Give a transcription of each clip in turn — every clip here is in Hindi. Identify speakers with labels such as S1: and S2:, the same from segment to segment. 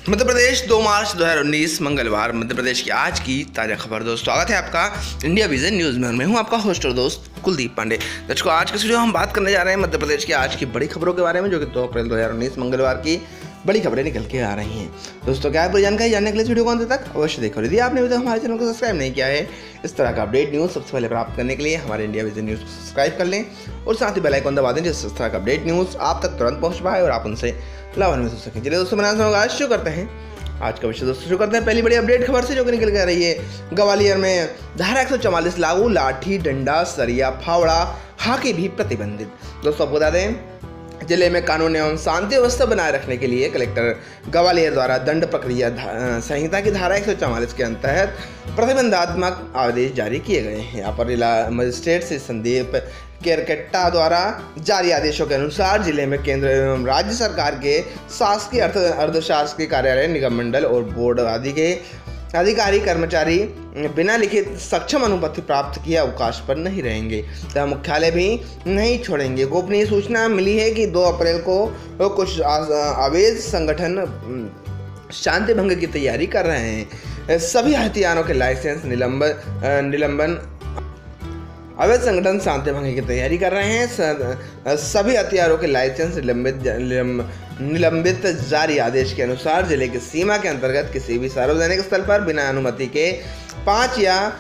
S1: मध्य प्रदेश 2 मार्च 2019 मंगलवार। मध्य प्रदेश की आज की ताज़ा खबर। दोस्त स्वागत है आपका इंडिया विजन न्यूज़ में। मैं हूं आपका होस्ट और दोस्त कुलदीप पांडे। दर्शकों, आज के वीडियो हम बात करने जा रहे हैं मध्य प्रदेश की आज की बड़ी खबरों के बारे में, जो कि 2 अप्रैल 2019 मंगलवार की बड़ी खबरें निकल के आ रही हैं। दोस्तों, क्या है पूरी जानकारी जानने के लिए वीडियो को अंत तक अवश्य देखो। यदि आपने अभी तक हमारे चैनल को सब्सक्राइब नहीं किया है, इस तरह का अपडेट न्यूज़ सबसे पहले प्राप्त करने के लिए हमारे इंडिया विजन न्यूज़ को सब्सक्राइब कर लें और साथ ही बेल आइकन दबा दें, जिससे इस तरह का अपडेट न्यूज़ आप तक तुरंत पहुंच पाए और आप उनसे लाभान्वित हो सकें। चलिए दोस्तों, बनाना शुरू करते हैं आज का विषय। दोस्तों शुरू करते हैं पहली बड़ी अपडेट खबर से, जो कि निकल के आ रही है। ग्वालियर में धारा 144 लागू, लाठी डंडा सरिया फावड़ा हाकी भी प्रतिबंधित। दोस्तों आपको बता दें, जिले में कानून एवं शांति व्यवस्था बनाए रखने के लिए कलेक्टर ग्वालियर द्वारा दंड प्रक्रिया संहिता की धारा 144 के तहत प्रतिबंधात्मक आदेश जारी किए गए हैं। यहाँ पर जिला मजिस्ट्रेट से संदीप केरकेट्टा द्वारा जारी आदेशों के अनुसार जिले में केंद्र एवं राज्य सरकार के शासकीय अर्धशासकीय कार्यालय, निगम मंडल और बोर्ड आदि के अधिकारी कर्मचारी बिना लिखित सक्षम अनुपस्थिति प्राप्त किए अवकाश पर नहीं रहेंगे तथा मुख्यालय भी नहीं छोड़ेंगे। गोपनीय सूचना मिली है कि 2 अप्रैल को कुछ अवैध संगठन शांति भंग की तैयारी कर रहे हैं। सभी हथियारों के लाइसेंस निलंबन अवैध संगठन शांति भंग की तैयारी कर रहे हैं। सभी हथियारों के लाइसेंस निलंबित जारी आदेश के अनुसार जिले की सीमा के अंतर्गत किसी भी सार्वजनिक स्थल पर बिना अनुमति के 5 या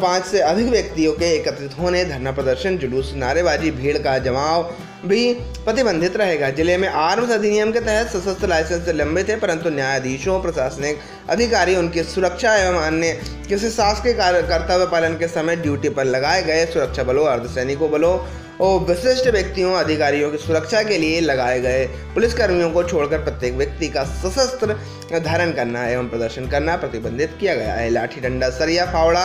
S1: 5 से अधिक व्यक्तियों के एकत्रित होने, धरना प्रदर्शन, जुलूस, नारेबाजी, भीड़ का जमाव भी प्रतिबंधित रहेगा। जिले में आर्म्स अधिनियम के तहत सशस्त्र लाइसेंस लंबित है, परंतु न्यायाधीशों, प्रशासनिक अधिकारी उनकी सुरक्षा एवं अन्य किसी शासकीय कर्तव्य पालन के समय ड्यूटी पर लगाए गए सुरक्षा बलों, अर्धसैनिकों बलों और विशिष्ट व्यक्तियों, अधिकारियों की सुरक्षा के लिए लगाए गए पुलिसकर्मियों को छोड़कर प्रत्येक व्यक्ति का सशस्त्र धारण करना एवं प्रदर्शन करना प्रतिबंधित किया गया है। लाठी डंडा सरिया फावड़ा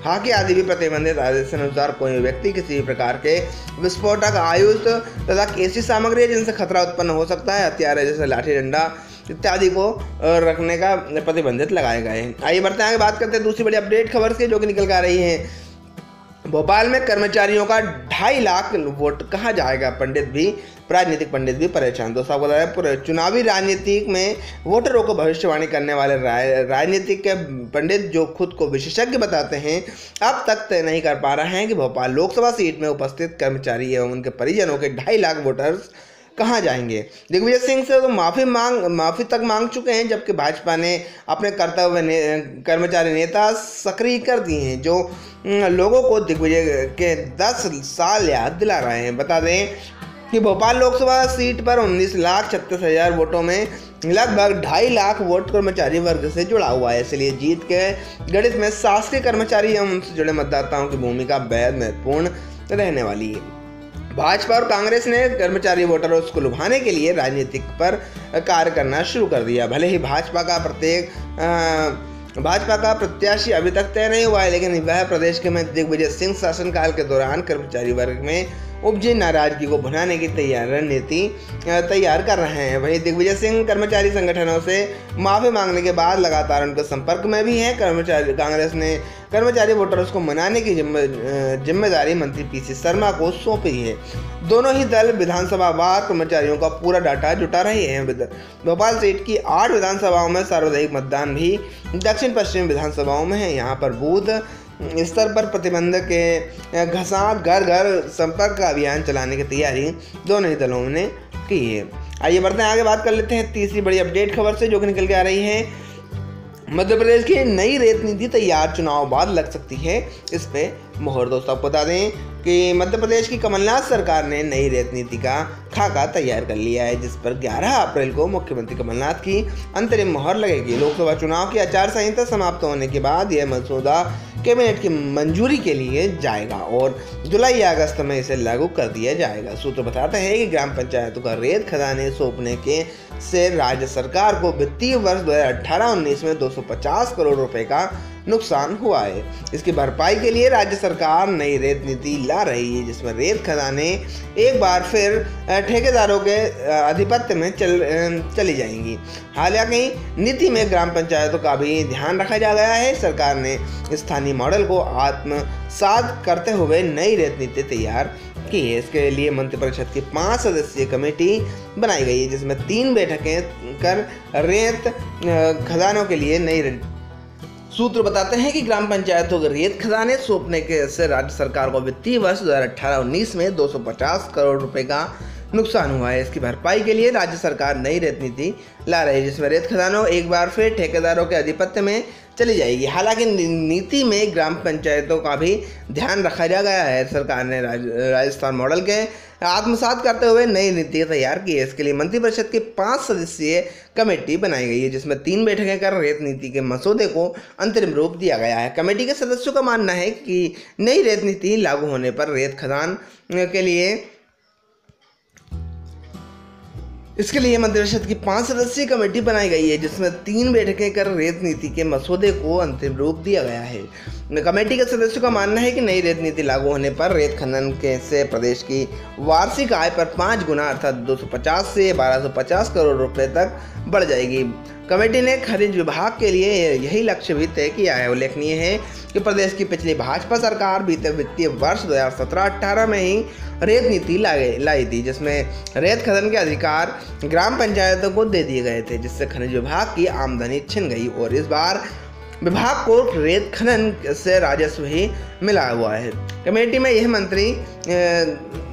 S1: हाकी आदि भी प्रतिबंधित आदेश के अनुसार कोई व्यक्ति किसी भी प्रकार के विस्फोटक, आयुध तथा ऐसी सामग्री जिनसे खतरा उत्पन्न हो सकता है, हथियार जैसे लाठी डंडा इत्यादि को रखने का प्रतिबंधित लगाए गए हैं। आइए बढ़ते हैं आगे, बात करते हैं दूसरी बड़ी अपडेट खबर से, जो कि निकल कर आ रही है। भोपाल में कर्मचारियों का 2.5 लाख वोट कहाँ जाएगा, राजनीतिक पंडित भी परेशान। दोस्तों आपको बता दें, चुनावी राजनीति में वोटरों को भविष्यवाणी करने वाले राजनीतिक के पंडित, जो खुद को विशेषज्ञ बताते हैं, अब तक तय नहीं कर पा रहे हैं कि भोपाल लोकसभा सीट में उपस्थित कर्मचारी एवं उनके परिजनों के 2.5 लाख वोटर्स कहाँ जाएंगे। दिग्विजय सिंह से तो माफ़ी तक मांग चुके हैं, जबकि भाजपा ने अपने कर्मचारी नेता सक्रिय कर दिए हैं, जो लोगों को दिग्विजय के 10 साल याद दिला रहे हैं। बता दें कि भोपाल लोकसभा सीट पर 19,36,000 वोटों में लगभग 2.5 लाख वोट कर्मचारी वर्ग से जुड़ा हुआ है। इसलिए जीत के गणित में शासकीय कर्मचारी एवं उनसे जुड़े मतदाताओं की भूमिका बेहद महत्वपूर्ण रहने वाली है। भाजपा और कांग्रेस ने कर्मचारी वोटरों को लुभाने के लिए राजनीतिक पर कार्य करना शुरू कर दिया। भले ही भाजपा का प्रत्याशी अभी तक तय नहीं हुआ है, लेकिन वह प्रदेश के में दिग्विजय सिंह शासनकाल के दौरान कर्मचारी वर्ग में उपजी नाराजगी को भुनाने की रणनीति तैयार कर रहे हैं। वहीं दिग्विजय सिंह कर्मचारी संगठनों से माफ़ी मांगने के बाद लगातार उनके संपर्क में भी हैं। कांग्रेस ने कर्मचारी वोटर्स को मनाने की जिम्मेदारी मंत्री पीसी शर्मा को सौंपी है। दोनों ही दल विधानसभा वार कर्मचारियों का पूरा डाटा जुटा रहे हैं। भोपाल सीट की 8 विधानसभाओं में सार्वजनिक मतदान भी दक्षिण पश्चिम विधानसभाओं में है। यहाँ पर बूथ स्तर पर प्रतिबंध के घसात घर घर संपर्क का अभियान चलाने की तैयारी दोनों ही दलों ने की है। आइए बढ़ते हैं आगे, बात कर लेते हैं तीसरी बड़ी अपडेट खबर से, जो कि निकल के आ रही है। मध्य प्रदेश की नई रेत नीति तैयार, चुनाव बाद लग सकती है इस पे मोहर। दोस्तों आपको बता दें कि मध्य प्रदेश की कमलनाथ सरकार ने नई रेत नीति का खाका तैयार कर लिया है, जिस पर 11 अप्रैल को मुख्यमंत्री कमलनाथ की अंतरिम मोहर लगेगी। लोकसभा चुनाव की आचार संहिता समाप्त होने के बाद यह मसौदा कैबिनेट की मंजूरी के लिए जाएगा और जुलाई या अगस्त में इसे लागू कर दिया जाएगा। सूत्र बताते हैं कि ग्राम पंचायतों का रेत खदानें सौंपने के से राज्य सरकार को वित्तीय वर्ष 2018-19 में 250 करोड़ रुपए का नुकसान हुआ है। इसकी भरपाई के लिए राज्य सरकार नई रेत नीति ला रही है, जिसमें रेत खदानें एक बार फिर ठेकेदारों के आधिपत्य में चली जाएंगी। हालांकि नीति में ग्राम पंचायतों का भी ध्यान रखा जा गया है। सरकार ने स्थानीय मॉडल को आत्मसात करते हुए नई रेत नीति तैयार की है। इसके लिए मंत्रिपरिषद की 5 सदस्यीय कमेटी बनाई गई है, जिसमें 3 बैठकें कर रेत खदानों के लिए नई सूत्र बताते हैं कि ग्राम पंचायतों को रेत खदानें सौंपने के से राज्य सरकार को वित्तीय वर्ष 2018-19 में 250 करोड़ रुपए का नुकसान हुआ है। इसकी भरपाई के लिए राज्य सरकार नई रेत नीति ला रही है, जिसमें रेत खदानों एक बार फिर ठेकेदारों के आधिपत्य में चली जाएगी। हालांकि नीति में ग्राम पंचायतों का भी ध्यान रखा जा गया है। सरकार ने राजस्थान मॉडल के आत्मसात करते हुए नई नीति तैयार की है। इसके लिए मंत्रिपरिषद की 5 सदस्यीय कमेटी बनाई गई है, जिसमें 3 बैठकें कर रेत नीति के मसौदे को अंतरिम रूप दिया गया है। कमेटी के सदस्यों का मानना है कि नई रेत नीति लागू होने पर रेत खदान के लिए इसके लिए मंत्रिपरिषद की 5 सदस्यीय कमेटी बनाई गई है, जिसमें 3 बैठकें कर रेत नीति के मसौदे को अंतिम रूप दिया गया है। कमेटी के सदस्यों का मानना है कि नई रेत नीति लागू होने पर रेत खनन के से प्रदेश की वार्षिक आय पर 5 गुना अर्थात 250 से 1250 करोड़ रुपए तक बढ़ जाएगी। कमेटी ने खनिज विभाग के लिए यही लक्ष्य भी तय किया है। उल्लेखनीय है कि प्रदेश की पिछली भाजपा सरकार बीते वित्तीय वर्ष 2017-18 में ही रेत नीति लाई थी, जिसमें रेत खनन के अधिकार ग्राम पंचायतों को दे दिए गए थे, जिससे खनिज विभाग की आमदनी छिन गई और इस बार विभाग को रेत खनन से राजस्व ही मिला हुआ है। कमेटी में यह मंत्री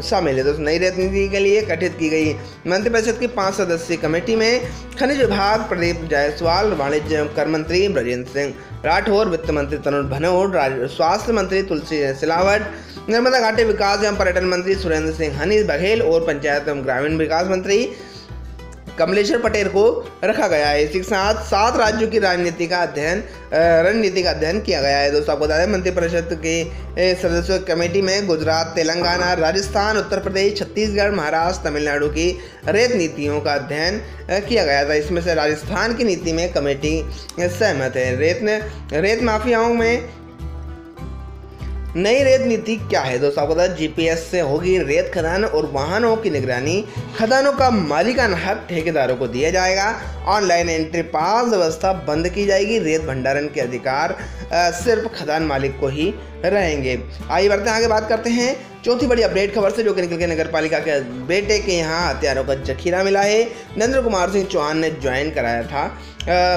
S1: शामिल है। नई रेत नीति के लिए गठित की गई मंत्रिपरिषद की 5 सदस्यीय कमेटी में खनिज विभाग प्रदीप जायसवाल, वाणिज्य कर मंत्री ब्रजेंद्र सिंह राठौर, वित्त मंत्री तरुण भनोट, स्वास्थ्य मंत्री तुलसी सिलावट, नर्मदा घाटी विकास एवं पर्यटन मंत्री सुरेंद्र सिंह हनी बघेल और पंचायत एवं ग्रामीण विकास मंत्री कमलेश्वर पटेल को रखा गया है। इसी के साथ 7 राज्यों की रणनीति का अध्ययन किया गया है। दोस्तों आपको बता दें मंत्रिपरिषद के सदस्यों की कमेटी में गुजरात, तेलंगाना, राजस्थान, उत्तर प्रदेश, छत्तीसगढ़, महाराष्ट्र, तमिलनाडु की रेत नीतियों का अध्ययन किया गया था। इसमें से राजस्थान की नीति में कमेटी सहमत है। रेत माफियाओं में नई रेत नीति क्या है? दोस्तों आपको बता जीपीएस से होगी रेत खदान और वाहनों की निगरानी। खदानों का मालिकाना हक ठेकेदारों को दिया जाएगा। ऑनलाइन एंट्री पास व्यवस्था बंद की जाएगी। रेत भंडारण के अधिकार सिर्फ खदान मालिक को ही रहेंगे। आइए बढ़ते हैं आगे, बात करते हैं चौथी बड़ी अपडेट खबर से, जो कि निकल के नगर पालिका के बेटे के यहाँ हथियारों का जखीरा मिला है। नरेंद्र कुमार सिंह चौहान ने ज्वाइन कराया था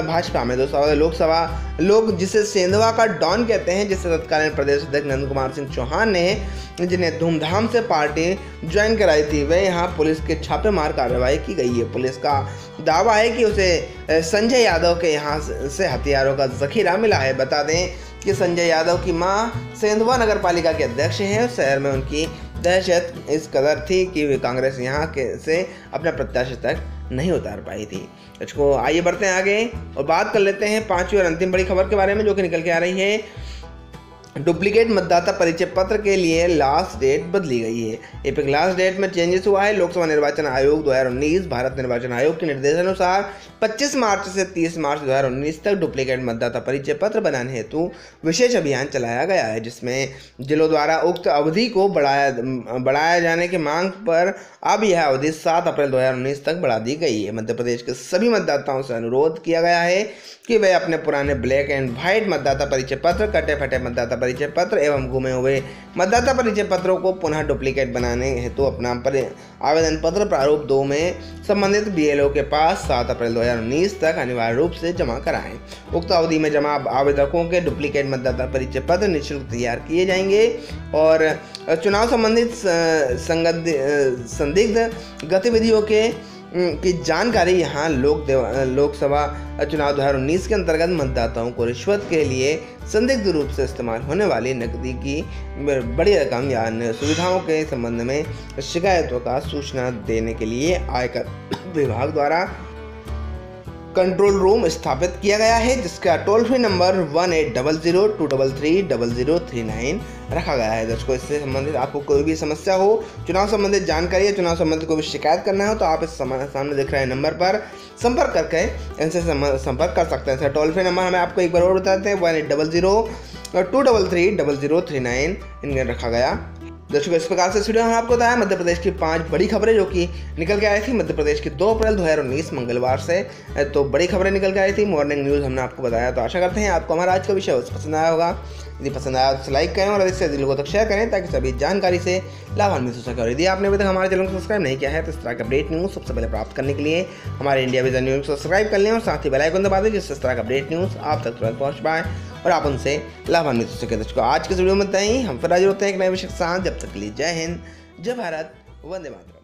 S1: भाजपा में। दोस्तों लोकसभा लोग जिसे सेंधवा का डॉन कहते हैं, जिससे तत्कालीन प्रदेश अध्यक्ष नरेंद्र कुमार सिंह चौहान ने जिन्हें धूमधाम से पार्टी ज्वाइन कराई थी, वे यहाँ पुलिस के छापेमार कार्रवाई की गई है। पुलिस का दावा है कि उसे संजय यादव के यहाँ से हथियारों का जखीरा मिला है। बता दें कि संजय यादव की मां सेंधवा नगर पालिका के अध्यक्ष हैं। शहर में उनकी दहशत इस कदर थी कि वे कांग्रेस यहाँ के से अपना प्रत्याशी तक नहीं उतार पाई थी। इसको आइए बढ़ते हैं आगे और बात कर लेते हैं 5वीं और अंतिम बड़ी खबर के बारे में, जो कि निकल के आ रही है। डुप्लीकेट मतदाता परिचय पत्र के लिए लास्ट डेट बदली गई है। एपिक लास्ट डेट में चेंजेस हुआ है। लोकसभा निर्वाचन आयोग 2019 भारत निर्वाचन आयोग के निर्देशानुसार 25 मार्च से 30 मार्च 2019 तक डुप्लीकेट मतदाता परिचय पत्र बनाने हेतु विशेष अभियान चलाया गया है, जिसमें जिलों द्वारा उक्त अवधि को बढ़ाया जाने की मांग पर अब यह अवधि 7 अप्रैल 2019 तक बढ़ा दी गई है। मध्य प्रदेश के सभी मतदाताओं से अनुरोध किया गया है कि वे अपने पुराने ब्लैक एंड व्हाइट मतदाता परिचय पत्र, कटे फटे मतदाता परिचय पत्र एवं गुमे हुए मतदाता परिचय पत्रों को पुनः डुप्लीकेट बनाने हेतु अपना आवेदन पत्र प्रारूप 2 में संबंधित बीएलओ के पास 7 अप्रैल 2019 तक अनिवार्य रूप से जमा कराएं। उक्त अवधि में जमा आवेदकों के डुप्लीकेट मतदाता परिचय पत्र निःशुल्क तैयार किए जाएंगे और चुनाव संबंधित संदिग्ध गतिविधियों की जानकारी यहाँ लोकसभा चुनाव 2019 के अंतर्गत मतदाताओं को रिश्वत के लिए संदिग्ध रूप से इस्तेमाल होने वाली नकदी की बड़ी रकम या अन्य सुविधाओं के संबंध में शिकायतों का सूचना देने के लिए आयकर विभाग द्वारा कंट्रोल रूम स्थापित किया गया है, जिसका टोल फ्री नंबर 1800-233-0039 रखा गया है। दर्शकों इससे संबंधित आपको कोई भी समस्या हो, चुनाव संबंधित जानकारी या चुनाव संबंधित कोई भी शिकायत करना हो, तो आप इस सामने दिख रहे नंबर पर संपर्क करके इनसे संपर्क कर सकते हैं। टोल फ्री नंबर हमें आपको एक बार और बताते हैं 1800-233-0039 इनका रखा गया दर्शकों, इस प्रकार से इस वीडियो में आपको बताया मध्य प्रदेश की 5 बड़ी खबरें जो कि निकल के आई थी मध्य प्रदेश की 2 अप्रैल 2019 मंगलवार से। तो बड़ी खबरें निकल के आई थी, मॉर्निंग न्यूज़ हमने आपको बताया। तो आशा करते हैं आपको हमारा आज का विषय पसंद आया होगा। यदि पसंद आया तो लाइक करें और अधिक से अधिक लोगों तक शेयर करें ताकि सभी जानकारी से लाभान्वित हो सके। और यदि आपने अभी तक हमारे चैनल को सब्सक्राइब नहीं किया है तो इस तरह का अपडेट न्यूज़ सबसे पहले प्राप्त करने के लिए हमारे इंडिया विजन न्यूज़ को सब्सक्राइब कर लें और साथ ही बेल आइकन दबा दें जिससे इस तरह का अपडेट न्यूज़ आप तक तुरंत पहुँच पाए और आप उनसे लाभान्वित हो सके। दर्शकों, आज के वीडियो में इतना ही। हम फिर हाजिर होते हैं एक नए विषय के साथ। जब तक के लिए जय हिंद, जय भारत, वंदे मातरम।